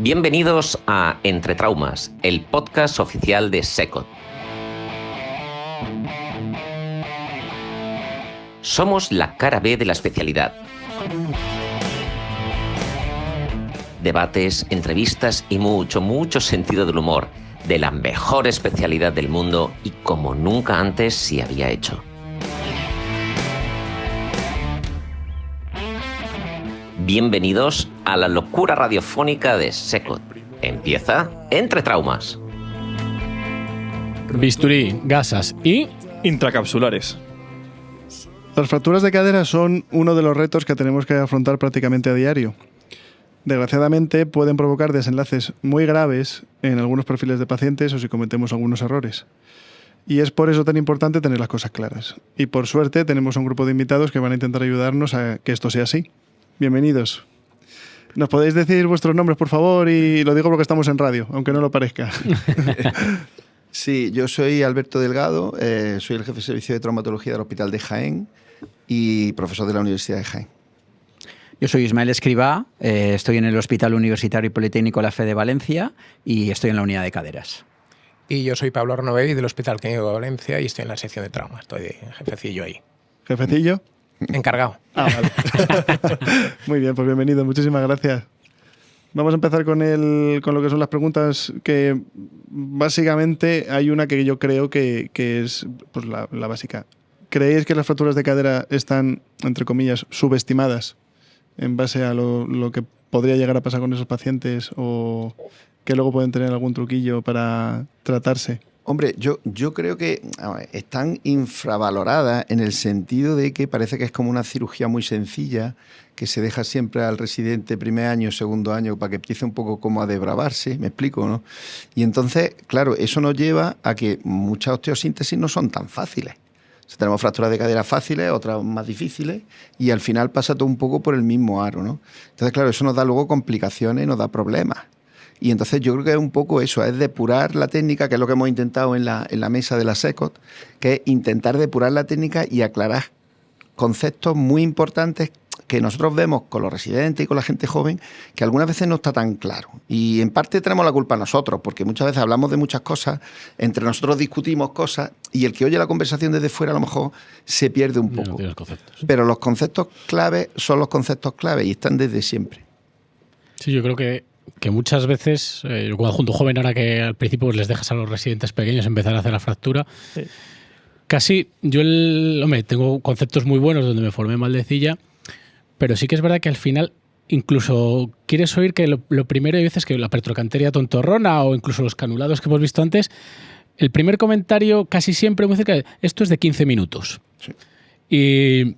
Bienvenidos a Entre Traumas, el podcast oficial de SECOT. Somos la cara B de la especialidad. Debates, entrevistas y mucho sentido del humor, de la mejor especialidad del mundo y como nunca antes se había hecho. Bienvenidos a la locura radiofónica de SECOT. Empieza Entre Traumas. Bisturí, gasas y intracapsulares. Las fracturas de cadera son uno de los retos que tenemos que afrontar prácticamente a diario. Desgraciadamente pueden provocar desenlaces muy graves en algunos perfiles de pacientes o si cometemos algunos errores. Y es por eso tan importante tener las cosas claras. Y por suerte tenemos un grupo de invitados que van a intentar ayudarnos a que esto sea así. Bienvenidos. ¿Nos podéis decir vuestros nombres, por favor? Y lo digo porque estamos en radio, aunque no lo parezca. Sí, yo soy Alberto Delgado, soy el jefe de servicio de traumatología del Hospital de Jaén y profesor de la Universidad de Jaén. Yo soy Ismael Escribá, estoy en el Hospital Universitario y Politécnico La Fe de Valencia y estoy en la unidad de caderas. Y yo soy Pablo Arnovevi del Hospital Clínico de Valencia y estoy en la sección de trauma, estoy de jefecillo ahí. ¿Jefecillo? Encargado. Ah, vale. Muy bien, pues bienvenido, muchísimas gracias. Vamos a empezar con lo que son las preguntas, que básicamente hay una que yo creo que es pues, la básica. ¿Creéis que las fracturas de cadera están, entre comillas, subestimadas en base a lo que podría llegar a pasar con esos pacientes o que luego pueden tener algún truquillo para tratarse? Hombre, yo creo que están infravaloradas en el sentido de que parece que es como una cirugía muy sencilla que se deja siempre al residente primer año, segundo año, para que empiece un poco como a desbravarse, ¿me explico, no? Y entonces, claro, eso nos lleva a que muchas osteosíntesis no son tan fáciles. O sea, tenemos fracturas de cadera fáciles, otras más difíciles, y al final pasa todo un poco por el mismo aro, ¿no? Entonces, claro, eso nos da luego complicaciones, nos da problemas. Y entonces yo creo que es un poco eso, es depurar la técnica, que es lo que hemos intentado en la mesa de la SECOT, que es intentar depurar la técnica y aclarar conceptos muy importantes que nosotros vemos con los residentes y con la gente joven, que algunas veces no está tan claro. Y en parte tenemos la culpa nosotros, porque muchas veces hablamos de muchas cosas, entre nosotros discutimos cosas, y el que oye la conversación desde fuera a lo mejor se pierde un poco. Pero los conceptos clave son los conceptos clave y están desde siempre. Sí, yo creo que muchas veces, cuando junto joven, ahora que al principio pues les dejas a los residentes pequeños empezar a hacer la fractura, sí. Casi yo tengo conceptos muy buenos donde me formé Maldecilla, pero sí que es verdad que al final incluso quieres oír que lo primero hay veces que la pertrocanteria tontorrona o incluso los canulados que hemos visto antes, el primer comentario casi siempre muy cerca de esto es de 15 minutos. Sí. Y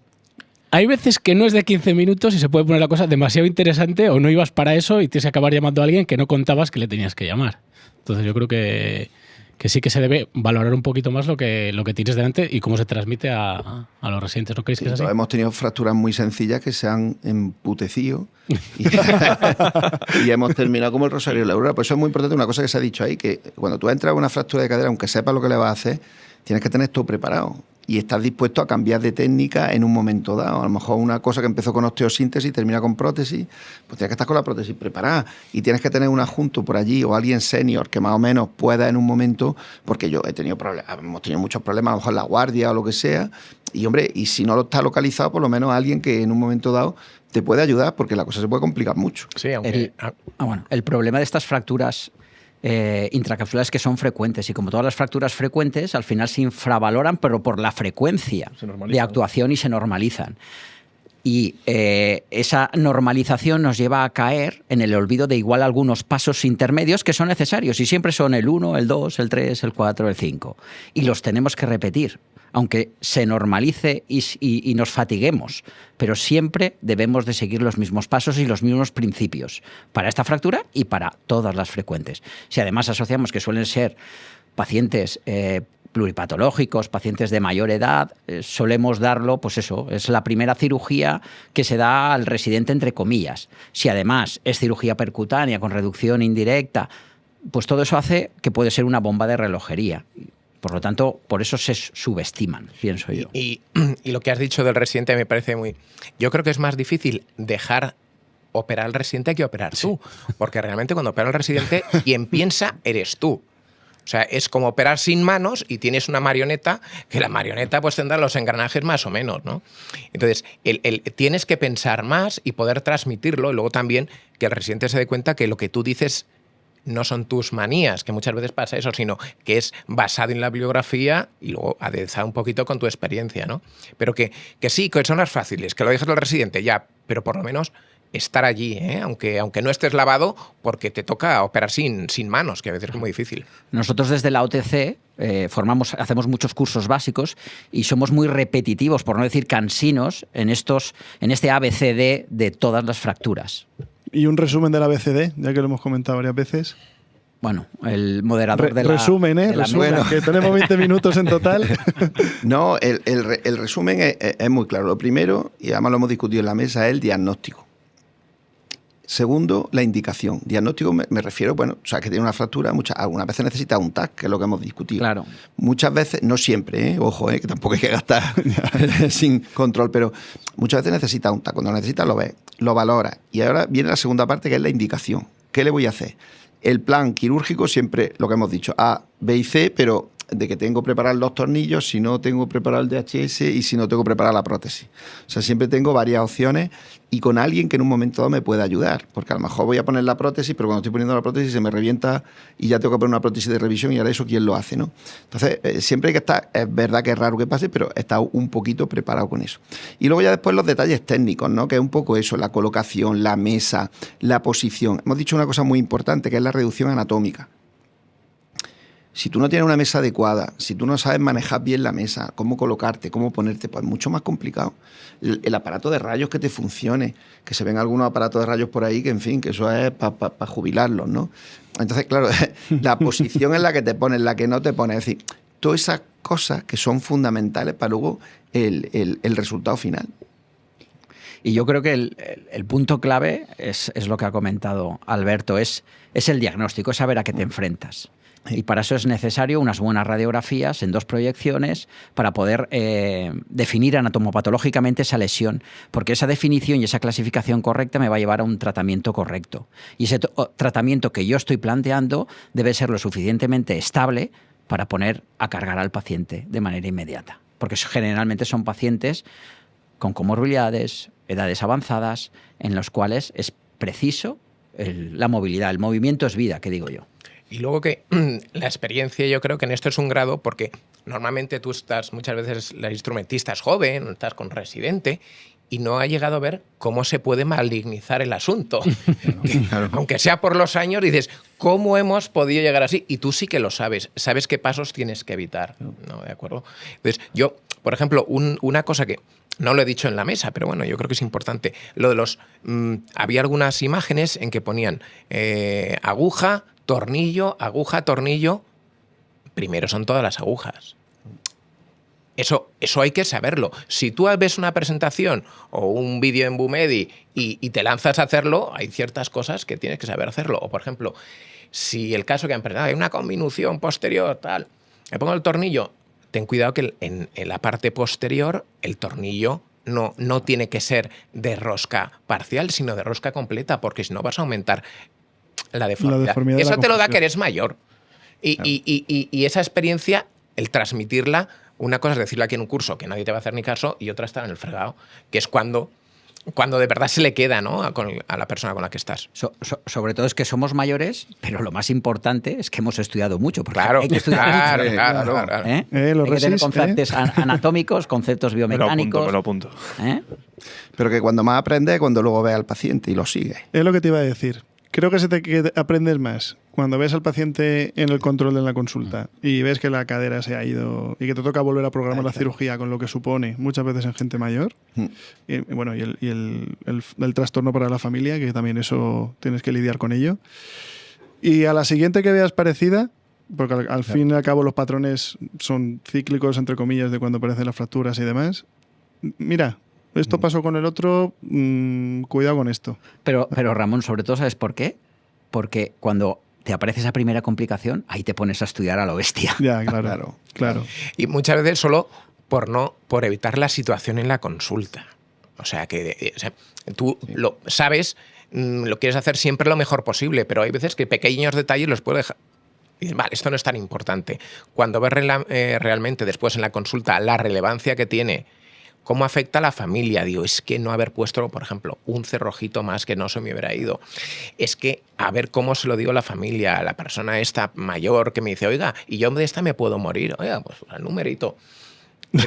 hay veces que no es de 15 minutos y se puede poner la cosa demasiado interesante o no ibas para eso y tienes que acabar llamando a alguien que no contabas que le tenías que llamar. Entonces yo creo que sí que se debe valorar un poquito más lo que tienes delante y cómo se transmite a los residentes. ¿No creéis que es así? Hemos tenido fracturas muy sencillas que se han emputecido y hemos terminado como el Rosario de la Aurora. Por eso es muy importante una cosa que se ha dicho ahí, que cuando tú entras a una fractura de cadera, aunque sepas lo que le vas a hacer, tienes que tener todo preparado. Y estás dispuesto a cambiar de técnica en un momento dado. A lo mejor una cosa que empezó con osteosíntesis y termina con prótesis, pues tienes que estar con la prótesis preparada. Y tienes que tener un adjunto por allí o alguien senior que más o menos pueda en un momento, porque yo hemos tenido muchos problemas, a lo mejor en la guardia o lo que sea. Y hombre, y si no lo está localizado, por lo menos alguien que en un momento dado te puede ayudar, porque la cosa se puede complicar mucho. Sí, aunque el problema de estas fracturas intracapsulares que son frecuentes y como todas las fracturas frecuentes al final se infravaloran pero por la frecuencia de actuación y se normalizan y esa normalización nos lleva a caer en el olvido de igual algunos pasos intermedios que son necesarios y siempre son el 1, el 2, el 3, el 4, el 5 y los tenemos que repetir aunque se normalice y nos fatiguemos, pero siempre debemos de seguir los mismos pasos y los mismos principios para esta fractura y para todas las frecuentes. Si además asociamos que suelen ser pacientes pluripatológicos, pacientes de mayor edad, solemos darlo, pues eso, es la primera cirugía que se da al residente entre comillas. Si además es cirugía percutánea con reducción indirecta, pues todo eso hace que puede ser una bomba de relojería. Por lo tanto, por eso se subestiman, pienso yo. Y lo que has dicho del residente me parece muy... Yo creo que es más difícil dejar operar al residente hay que operar tú. Porque realmente cuando opera al residente, quien piensa eres tú. O sea, es como operar sin manos y tienes una marioneta, que la marioneta pues tendrá los engranajes más o menos, ¿no? Entonces, tienes que pensar más y poder transmitirlo, y luego también que el residente se dé cuenta que lo que tú dices no son tus manías, que muchas veces pasa eso, sino que es basado en la bibliografía y luego aderezado un poquito con tu experiencia, ¿no? Pero que sí, que son las fáciles, que lo dejes al residente, ya, pero por lo menos estar allí, ¿eh? aunque no estés lavado, porque te toca operar sin manos, que a veces es muy difícil. Nosotros desde la OTC hacemos muchos cursos básicos y somos muy repetitivos, por no decir cansinos, en este ABCD de todas las fracturas. Y un resumen del ABCD, ya que lo hemos comentado varias veces. Bueno, el moderador de la... Resumen, Bueno. que tenemos 20 minutos en total. No, el resumen es muy claro. Lo primero, y además lo hemos discutido en la mesa, es el diagnóstico. Segundo, la indicación. Diagnóstico me refiero, bueno, o sea, que tiene una fractura, algunas veces necesita un TAC, que es lo que hemos discutido. Claro. Muchas veces, no siempre, ojo, que tampoco hay que gastar sin control, pero muchas veces necesita un TAC. Cuando lo necesita lo ves, lo valora. Y ahora viene la segunda parte, que es la indicación. ¿Qué le voy a hacer? El plan quirúrgico siempre, lo que hemos dicho, A, B y C, pero de que tengo preparar los tornillos, si no tengo preparado el DHS y si no tengo preparada la prótesis. O sea, siempre tengo varias opciones y con alguien que en un momento dado me pueda ayudar, porque a lo mejor voy a poner la prótesis, pero cuando estoy poniendo la prótesis se me revienta y ya tengo que poner una prótesis de revisión y ahora eso ¿quién lo hace, no? Entonces, siempre hay que estar, es verdad que es raro que pase, pero he estado un poquito preparado con eso. Y luego ya después los detalles técnicos, ¿no? Que es un poco eso, la colocación, la mesa, la posición. Hemos dicho una cosa muy importante, que es la reducción anatómica. Si tú no tienes una mesa adecuada, si tú no sabes manejar bien la mesa, cómo colocarte, cómo ponerte, pues es mucho más complicado. El aparato de rayos que te funcione, que se ven algunos aparatos de rayos por ahí que, en fin, que eso es para jubilarlos, ¿no? Entonces, claro, la posición en la que te pones, la que no te pones, es decir, todas esas cosas que son fundamentales para luego el resultado final. Y yo creo que el punto clave es lo que ha comentado Alberto, es el diagnóstico, es saber a qué te enfrentas. Y para eso es necesario unas buenas radiografías en 2 proyecciones para poder definir anatomopatológicamente esa lesión, porque esa definición y esa clasificación correcta me va a llevar a un tratamiento correcto. Y ese tratamiento que yo estoy planteando debe ser lo suficientemente estable para poner a cargar al paciente de manera inmediata, porque generalmente son pacientes con comorbilidades, edades avanzadas, en los cuales es preciso la movilidad. El movimiento es vida, que digo yo. Y luego que la experiencia, yo creo que en esto es un grado, porque normalmente tú estás, muchas veces la instrumentista es joven, estás con residente, y no ha llegado a ver cómo se puede malignizar el asunto. Claro. Aunque sea por los años, dices, ¿cómo hemos podido llegar así? Y tú sí que lo sabes qué pasos tienes que evitar, ¿no? ¿De acuerdo? Entonces, yo, por ejemplo, una cosa que no lo he dicho en la mesa, pero bueno, yo creo que es importante, lo de los... había algunas imágenes en que ponían aguja, tornillo, aguja, tornillo. Primero son todas las agujas. Eso hay que saberlo. Si tú ves una presentación o un vídeo en Bumedi y te lanzas a hacerlo, hay ciertas cosas que tienes que saber hacerlo. O, por ejemplo, si el caso que han presentado hay una conminución posterior, tal, me pongo el tornillo, ten cuidado que en la parte posterior el tornillo no tiene que ser de rosca parcial, sino de rosca completa, porque si no vas a aumentar la deformidad. Eso te lo da que eres mayor. Y esa experiencia, el transmitirla, una cosa es decirlo aquí en un curso, que nadie te va a hacer ni caso, y otra estar en el fregado, que es cuando de verdad se le queda, ¿no? a la persona con la que estás. Sobre todo es que somos mayores, pero lo más importante es que hemos estudiado mucho. Claro, hay que estudiar mucho. Claro. Hay que tener conceptos anatómicos, conceptos biomecánicos. Me lo apunto. Pero que cuando más aprendes es cuando luego ves al paciente y lo sigues. Es lo que te iba a decir. Creo que aprendes más cuando ves al paciente en el control de la consulta y ves que la cadera se ha ido y que te toca volver a programar la cirugía, con lo que supone muchas veces en gente mayor. Y bueno, y el trastorno para la familia, que también eso tienes que lidiar con ello. Y a la siguiente que veas parecida, porque al fin y al cabo los patrones son cíclicos, entre comillas, de cuando aparecen las fracturas y demás. Mira, esto pasó con el otro, cuidado con esto. Pero Ramón, sobre todo, ¿sabes por qué? Porque cuando te aparece esa primera complicación, ahí te pones a estudiar a lo bestia. Ya, claro. Y muchas veces solo por evitar la situación en la consulta. O sea, tú lo sabes, lo quieres hacer siempre lo mejor posible, pero hay veces que pequeños detalles los puedes dejar. Y dices, vale, esto no es tan importante. Cuando ves realmente después en la consulta la relevancia que tiene, cómo afecta a la familia, digo, es que no haber puesto, por ejemplo, un cerrojito más que no se me hubiera ido. Es que a ver cómo se lo digo a la familia, a la persona esta mayor que me dice, oiga, y yo de esta me puedo morir. Oiga, pues el numerito.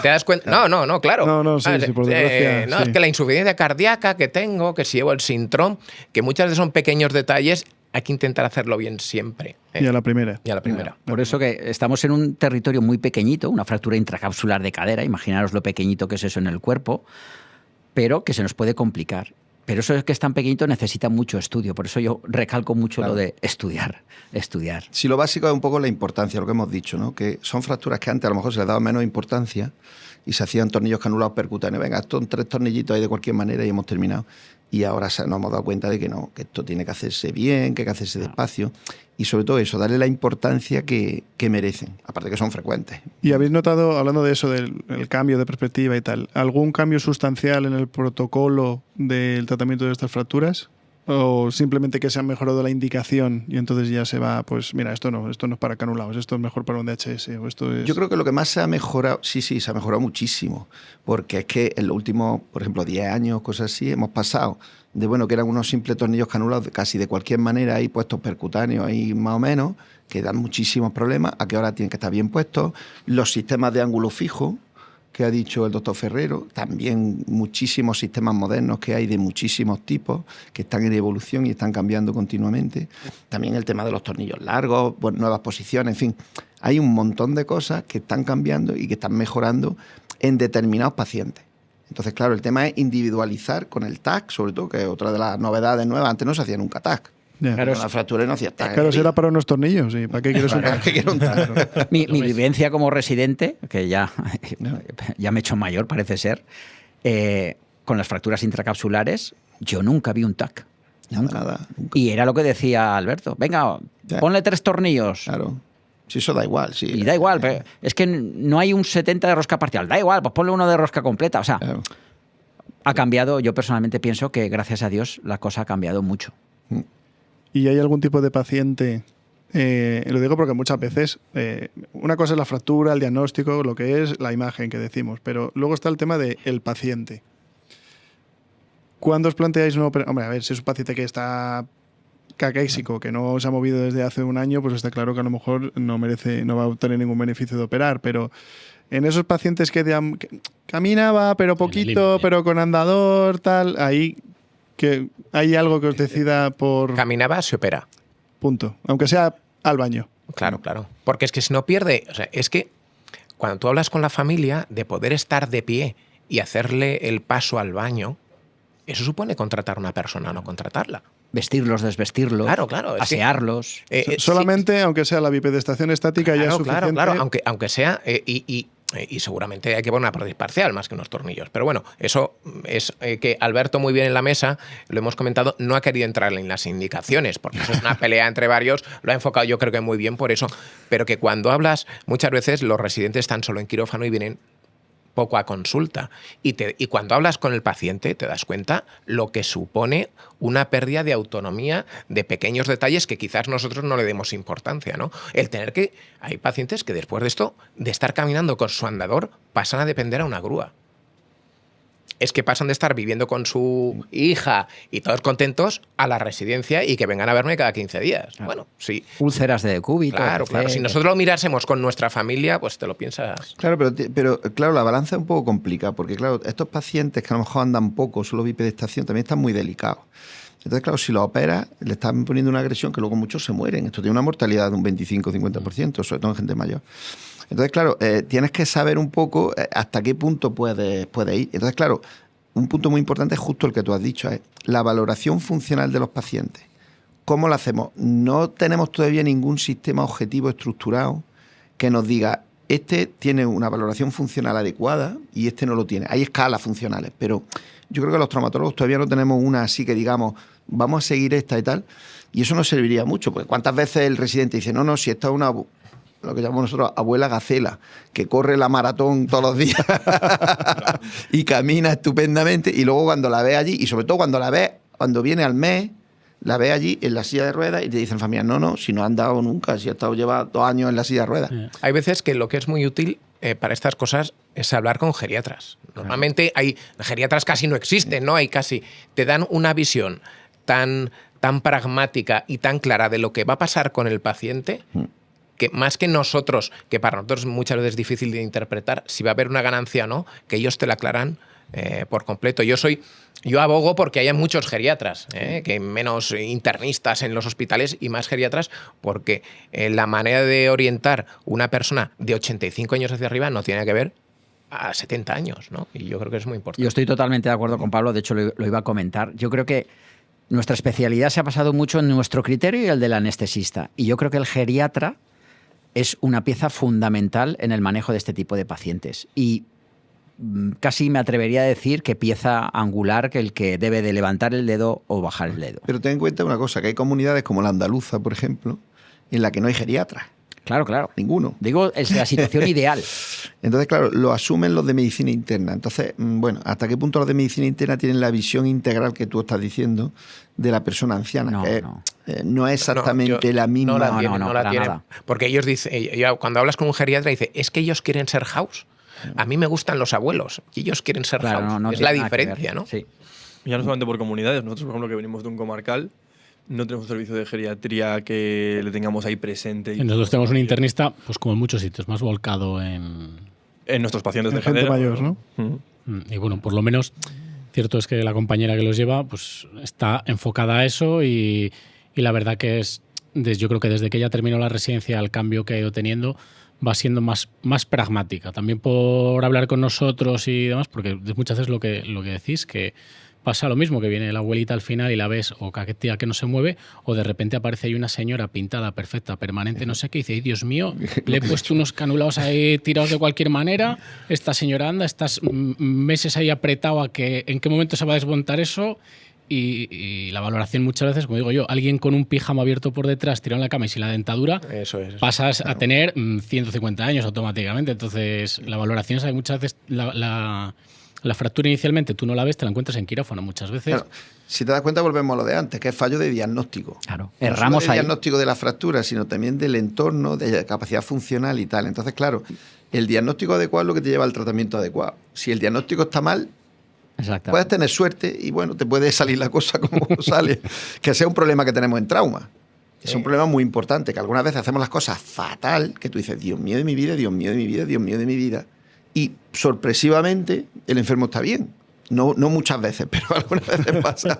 ¿Te das cuenta? No, claro. No, sí, por desgracia. No, sí. es que la insuficiencia cardíaca que tengo, que si llevo el síndrome, que muchas veces son pequeños detalles, hay que intentar hacerlo bien siempre. Y a la primera. Y a la primera. Por eso que estamos en un territorio muy pequeñito, una fractura intracapsular de cadera, imaginaros lo pequeñito que es eso en el cuerpo, pero que se nos puede complicar. Pero eso es que es tan pequeñito necesita mucho estudio, por eso yo recalco mucho lo de estudiar. Si lo básico es un poco la importancia, lo que hemos dicho, ¿no? Que son fracturas que antes a lo mejor se les daba menos importancia y se hacían tornillos canulados percutáneos. Venga, estos son 3 tornillitos ahí de cualquier manera y hemos terminado. Y ahora nos hemos dado cuenta de que no, que esto tiene que hacerse bien, que hay que hacerse despacio. Y sobre todo eso, darle la importancia que merecen, aparte que son frecuentes. ¿Y habéis notado, hablando de eso, del cambio de perspectiva y tal, algún cambio sustancial en el protocolo del tratamiento de estas fracturas? ¿O simplemente que se ha mejorado la indicación y entonces ya se va, pues mira, esto no es para canulados, esto es mejor para un DHS? O esto es... Yo creo que lo que más se ha mejorado, sí, se ha mejorado muchísimo, porque es que en los últimos, por ejemplo, 10 años, cosas así, hemos pasado de, bueno, que eran unos simples tornillos canulados casi de cualquier manera, ahí puestos percutáneos ahí más o menos, que dan muchísimos problemas, a que ahora tienen que estar bien puestos, los sistemas de ángulo fijo, que ha dicho el doctor Ferrero, también muchísimos sistemas modernos que hay de muchísimos tipos, que están en evolución y están cambiando continuamente. También el tema de los tornillos largos, pues, nuevas posiciones, en fin. Hay un montón de cosas que están cambiando y que están mejorando en determinados pacientes. Entonces, claro, el tema es individualizar con el TAC, sobre todo, que es otra de las novedades nuevas. Antes no se hacía nunca TAC. Ya. Claro, la fractura no hacía TAC. Claro, si era para unos tornillos, ¿y para qué quieres un TAC? ¿Para qué quiero un TAC? Mi vivencia como residente, que ya me he hecho mayor, parece ser, con las fracturas intracapsulares, yo nunca vi un TAC. Nada. Nunca. Y era lo que decía Alberto. Venga, ponle 3 tornillos. Claro. Si eso da igual. Sí. Y da igual. Pero es que no hay un 70 de rosca parcial. Da igual, pues ponle uno de rosca completa. O sea, Claro. ha cambiado. Yo personalmente pienso que, gracias a Dios, la cosa ha cambiado mucho. ¿Y hay algún tipo de paciente? Lo digo porque muchas veces una cosa es la fractura, el diagnóstico, lo que es la imagen que decimos, pero luego está el tema del paciente. ¿Cuándo os planteáis una operación? Hombre, a ver, si es un paciente que está caquéxico, que no se ha movido desde hace un año, pues está claro que a lo mejor no va a obtener ningún beneficio de operar, pero en esos pacientes que caminaba, pero poquito, pero con andador, tal, ahí que hay algo que os decida por... Caminaba, se opera. Punto. Aunque sea al baño. Claro. Porque es que si no pierde... O sea, es que cuando tú hablas con la familia de poder estar de pie y hacerle el paso al baño, eso supone contratar a una persona, no contratarla. Vestirlos, desvestirlos, claro, es asearlos. Solamente, aunque sea la bipedestación estática, ya es suficiente. Claro, aunque sea... Y seguramente hay que poner una prótesis parcial más que unos tornillos. Pero bueno, eso es que Alberto muy bien en la mesa, lo hemos comentado, no ha querido entrar en las indicaciones, porque eso es una pelea entre varios, lo ha enfocado yo creo que muy bien por eso, pero que cuando hablas, muchas veces los residentes están solo en quirófano y vienen poco a consulta. Y cuando hablas con el paciente te das cuenta lo que supone una pérdida de autonomía, de pequeños detalles que quizás nosotros no le demos importancia, ¿no? El tener que... Hay pacientes que después de esto, de estar caminando con su andador, pasan a depender a una grúa. Es que pasan de estar viviendo con su hija y todos contentos a la residencia y que vengan a verme cada 15 días. Claro. Bueno, sí. Úlceras de decúbito. Claro. Si nosotros lo mirásemos con nuestra familia, pues te lo piensas. Claro, pero claro, la balanza es un poco complicada porque, claro, estos pacientes que a lo mejor andan poco, solo bipedestación, también están muy delicados. Entonces, claro, si lo operas, le están poniendo una agresión que luego muchos se mueren. Esto tiene una mortalidad de un 25-50%, sobre todo en gente mayor. Entonces, claro, tienes que saber un poco hasta qué punto puede ir. Entonces, claro, un punto muy importante es justo el que tú has dicho, es la valoración funcional de los pacientes. ¿Cómo lo hacemos? No tenemos todavía ningún sistema objetivo estructurado que nos diga, este tiene una valoración funcional adecuada y este no lo tiene. Hay escalas funcionales, pero yo creo que los traumatólogos todavía no tenemos una así que digamos, vamos a seguir esta y tal, y eso nos serviría mucho, porque ¿cuántas veces el residente dice, no, si esta es lo que llamamos nosotros abuela gacela, que corre la maratón todos los días y camina estupendamente, y luego cuando la ves allí, y sobre todo cuando viene al mes, la ves allí en la silla de ruedas y te dicen familia, no, si no ha andado nunca, si ha estado lleva 2 años en la silla de ruedas. Hay veces que lo que es muy útil para estas cosas es hablar con geriatras. Normalmente hay geriatras casi no existen, ¿no? Te dan una visión tan pragmática y tan clara de lo que va a pasar con el paciente, que más que nosotros, que para nosotros muchas veces es difícil de interpretar si va a haber una ganancia o no, que ellos te la aclaran por completo. Yo abogo porque haya muchos geriatras, que menos internistas en los hospitales y más geriatras, porque la manera de orientar una persona de 85 años hacia arriba no tiene que ver a 70 años, ¿no? Y yo creo que es muy importante. Yo estoy totalmente de acuerdo con Pablo, de hecho lo iba a comentar. Yo creo que nuestra especialidad se ha basado mucho en nuestro criterio y el del anestesista. Y yo creo que el geriatra es una pieza fundamental en el manejo de este tipo de pacientes. Y casi me atrevería a decir que pieza angular que el que debe de levantar el dedo o bajar el dedo. Pero ten en cuenta una cosa, que hay comunidades como la andaluza, por ejemplo, en la que no hay geriatras. Claro. Ninguno. Digo, es la situación ideal. Entonces, claro, lo asumen los de medicina interna. Entonces, bueno, ¿hasta qué punto los de medicina interna tienen la visión integral que tú estás diciendo de la persona anciana? No es exactamente la misma. No la tienen. Nada. Porque ellos dicen, cuando hablas con un geriatra, dice, es que ellos quieren ser house. A mí me gustan los abuelos y ellos quieren ser house. Es la diferencia, ¿no? Sí. Ya no solamente por comunidades. Nosotros, por ejemplo, que venimos de un comarcal, no tenemos un servicio de geriatría que le tengamos ahí presente. Nosotros tenemos un internista, pues como en muchos sitios, más volcado en nuestros pacientes de gente mayor, ¿no? Y bueno, por lo menos, cierto es que la compañera que los lleva, pues está enfocada a eso y la verdad que yo creo que desde que ella terminó la residencia, el cambio que ha ido teniendo va siendo más pragmática. También por hablar con nosotros y demás, porque muchas veces lo que decís, que pasa lo mismo, que viene la abuelita al final y la ves o caquetía que no se mueve, o de repente aparece ahí una señora pintada, perfecta, permanente, no sé qué, y dice, Dios mío, le he puesto unos canulados ahí tirados de cualquier manera, esta señora anda, estás meses ahí apretado a que en qué momento se va a desmontar eso. Y la valoración muchas veces, como digo yo, alguien con un pijama abierto por detrás, tirado en la cama y sin la dentadura, pasas a tener 150 años automáticamente. Entonces, la valoración es muchas veces la fractura inicialmente tú no la ves, te la encuentras en quirófano muchas veces. Claro. Si te das cuenta, volvemos a lo de antes, que es fallo de diagnóstico. Claro, erramos no solo de diagnóstico de la fractura, sino también del entorno, de la capacidad funcional y tal. Entonces, claro, el diagnóstico adecuado es lo que te lleva al tratamiento adecuado. Si el diagnóstico está mal, puedes tener suerte y bueno, te puede salir la cosa como sale. Que sea un problema que tenemos en trauma. Es un problema muy importante, que algunas veces hacemos las cosas fatal, que tú dices, Dios mío de mi vida, Dios mío de mi vida, Dios mío de mi vida. Y sorpresivamente el enfermo está bien. No muchas veces, pero algunas veces pasa.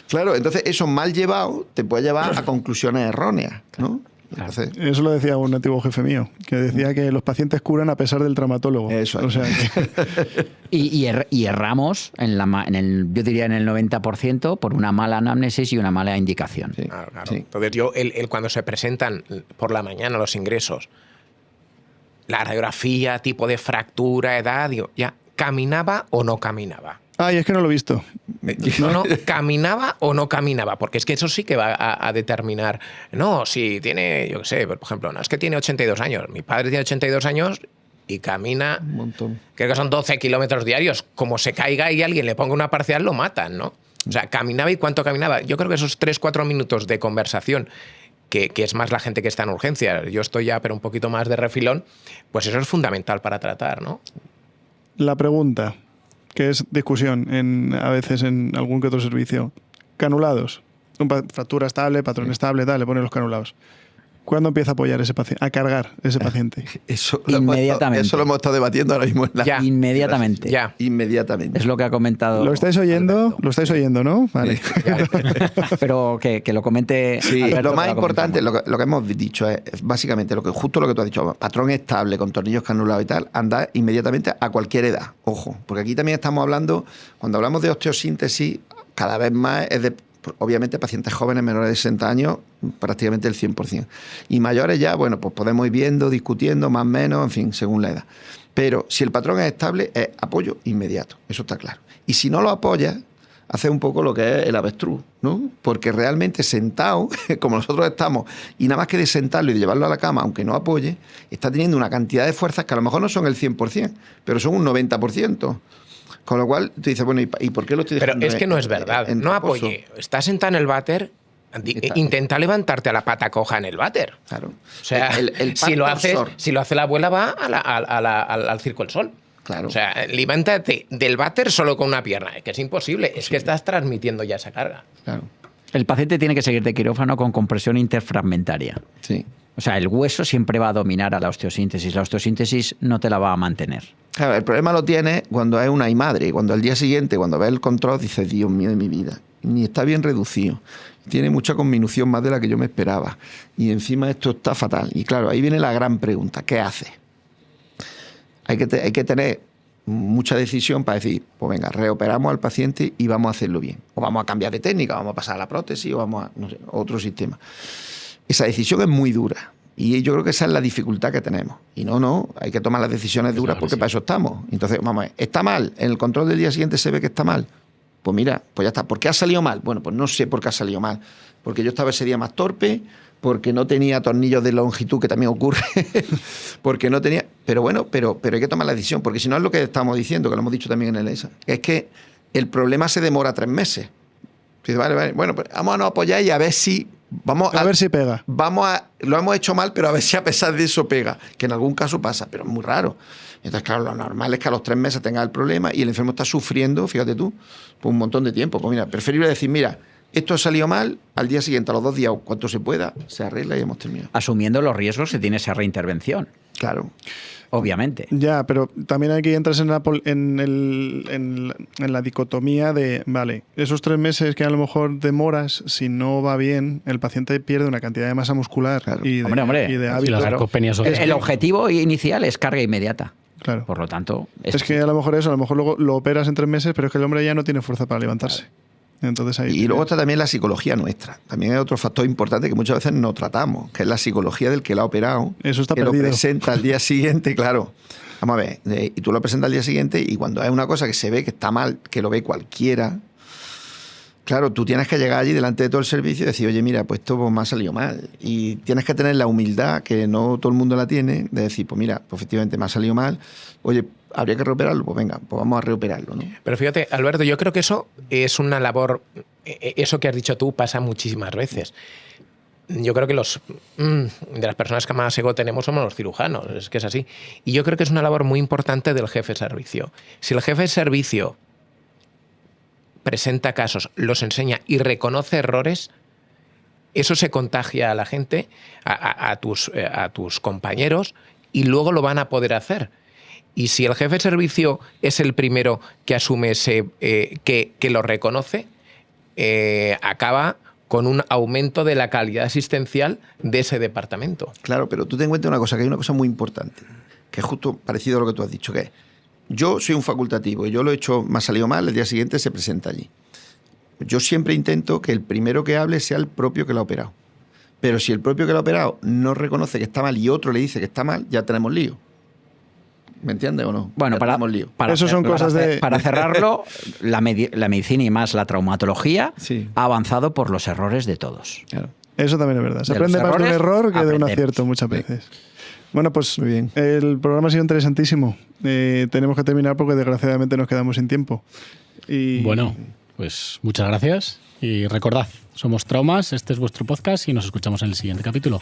Claro, entonces eso mal llevado te puede llevar a conclusiones erróneas, ¿no? Entonces, eso lo decía un antiguo jefe mío, que decía que los pacientes curan a pesar del traumatólogo. Eso. O sea que... y erramos, yo diría en el 90%, por una mala anamnesis y una mala indicación. Sí, claro. Sí. Entonces cuando se presentan por la mañana los ingresos, la radiografía, tipo de fractura, edad, digo, ya, ¿caminaba o no caminaba? Ay, es que no lo he visto. No, ¿caminaba o no caminaba? Porque es que eso sí que va a determinar. No, si tiene, yo qué sé, por ejemplo, no, es que tiene 82 años. Mi padre tiene 82 años y camina, un montón. Creo que son 12 kilómetros diarios. Como se caiga y alguien le ponga una parcial, lo matan, ¿no? O sea, ¿caminaba y cuánto caminaba? Yo creo que esos 3-4 minutos de conversación, que es más la gente que está en urgencia, yo estoy ya, pero un poquito más de refilón, pues eso es fundamental para tratar, ¿no? La pregunta, que es discusión a veces en algún que otro servicio. Canulados. Fractura estable, patrón estable, le ponen los canulados. ¿Cuándo empieza a apoyar ese paciente, a cargar ese paciente? Eso Inmediatamente. lo hemos estado debatiendo ahora mismo. Inmediatamente. Ya. Inmediatamente. Es lo que ha comentado. ¿Lo estáis oyendo? Alberto. Lo estáis oyendo, ¿no? Vale. Pero que lo comente. Sí, Alberto, lo más que importante, comentamos. lo que hemos dicho es básicamente justo lo que tú has dicho, patrón estable, con tornillos canulados y tal, andar inmediatamente a cualquier edad. Ojo, porque aquí también estamos hablando, cuando hablamos de osteosíntesis, cada vez más es de, obviamente, pacientes jóvenes menores de 60 años, prácticamente el 100%. Y mayores ya, bueno, pues podemos ir viendo, discutiendo, más o menos, en fin, según la edad. Pero si el patrón es estable, es apoyo inmediato, eso está claro. Y si no lo apoyas, hace un poco lo que es el avestruz, ¿no? Porque realmente sentado, como nosotros estamos, y nada más que de sentarlo y de llevarlo a la cama, aunque no apoye, está teniendo una cantidad de fuerzas que a lo mejor no son el 100%, pero son un 90%. Con lo cual, tú dices, bueno, ¿y por qué lo estoy dejando? Pero es que no es verdad. No apoye. Estás sentado en el váter, intenta levantarte a la pata coja en el váter. Claro. O sea, si lo hace la abuela, va al Circo del Sol. Claro. O sea, levántate del váter solo con una pierna. Es que es imposible. Es que estás transmitiendo ya esa carga. Claro. El paciente tiene que seguir de quirófano con compresión interfragmentaria. Sí. O sea, el hueso siempre va a dominar a la osteosíntesis. La osteosíntesis no te la va a mantener. Claro, el problema lo tiene cuando es una madre. Cuando al día siguiente, cuando ves el control, dices, Dios mío de mi vida. Ni está bien reducido. Tiene mucha conminución más de la que yo me esperaba. Y encima esto está fatal. Y claro, ahí viene la gran pregunta. ¿Qué hace? Hay que tener mucha decisión para decir, pues venga, reoperamos al paciente y vamos a hacerlo bien. O vamos a cambiar de técnica, vamos a pasar a la prótesis o vamos a, no sé, otro sistema. Esa decisión es muy dura. Y yo creo que esa es la dificultad que tenemos. Y no, hay que tomar las decisiones duras porque para eso estamos. Entonces, vamos a ver, ¿está mal? ¿En el control del día siguiente se ve que está mal? Pues mira, pues ya está. ¿Por qué ha salido mal? Bueno, pues no sé por qué ha salido mal. Porque yo estaba ese día más torpe, porque no tenía tornillos de longitud, que también ocurre, porque no tenía... Pero bueno, pero hay que tomar la decisión, porque si no es lo que estamos diciendo, que lo hemos dicho también en el ESA, es que el problema se demora 3 meses. Dice, vale, bueno, pues vamos a nos apoyar y a ver si... A ver si pega. Lo hemos hecho mal, pero a ver si a pesar de eso pega, que en algún caso pasa, pero es muy raro. Entonces, claro, lo normal es que a los 3 meses tenga el problema y el enfermo está sufriendo, fíjate tú, por un montón de tiempo. Pues mira, preferible decir, mira, esto ha salido mal, al día siguiente, a los 2 días, o cuanto se pueda, se arregla y hemos terminado. Asumiendo los riesgos que tiene esa reintervención. Claro. Obviamente. Ya, pero también hay que entrar en la dicotomía de, vale, esos 3 meses que a lo mejor demoras, si no va bien, el paciente pierde una cantidad de masa muscular y de hábitos. El objetivo inicial es carga inmediata. Claro. Por lo tanto... Es que a lo mejor luego lo operas en 3 meses, pero es que el hombre ya no tiene fuerza para levantarse. Claro. Entonces ahí luego está también la psicología nuestra. También hay otro factor importante que muchas veces no tratamos, que es la psicología del que la ha operado. Eso está que perdido. Lo presenta al día siguiente, claro. Vamos a ver, y tú lo presentas al día siguiente y cuando hay una cosa que se ve que está mal, que lo ve cualquiera, claro, tú tienes que llegar allí delante de todo el servicio y decir, oye, mira, pues esto me ha salido mal. Y tienes que tener la humildad, que no todo el mundo la tiene, de decir, pues mira, pues efectivamente me ha salido mal, oye, ¿habría que reoperarlo? Pues venga, pues vamos a reoperarlo, ¿no? Pero fíjate, Alberto, yo creo que eso es una labor, eso que has dicho tú pasa muchísimas veces. Yo creo que de las personas que más ego tenemos somos los cirujanos, es que es así. Y yo creo que es una labor muy importante del jefe de servicio. Si el jefe de servicio presenta casos, los enseña y reconoce errores, eso se contagia a la gente, a tus compañeros, y luego lo van a poder hacer. Y si el jefe de servicio es el primero que asume que lo reconoce, acaba con un aumento de la calidad asistencial de ese departamento. Claro, pero tú ten en cuenta una cosa, que hay una cosa muy importante, que es justo parecido a lo que tú has dicho, que es, yo soy un facultativo y yo lo he hecho, me ha salido mal, el día siguiente se presenta allí. Yo siempre intento que el primero que hable sea el propio que lo ha operado. Pero si el propio que lo ha operado no reconoce que está mal y otro le dice que está mal, ya tenemos lío. ¿Me entiendes o no? Bueno, para cerrarlo, la medicina y más la traumatología ha avanzado por los errores de todos. Claro. Eso también es verdad. Se aprende más de un error que de un acierto muchas veces. Bueno, pues muy bien. El programa ha sido interesantísimo. Tenemos que terminar porque desgraciadamente nos quedamos sin tiempo. Bueno, pues muchas gracias y recordad, somos Traumas, este es vuestro podcast y nos escuchamos en el siguiente capítulo.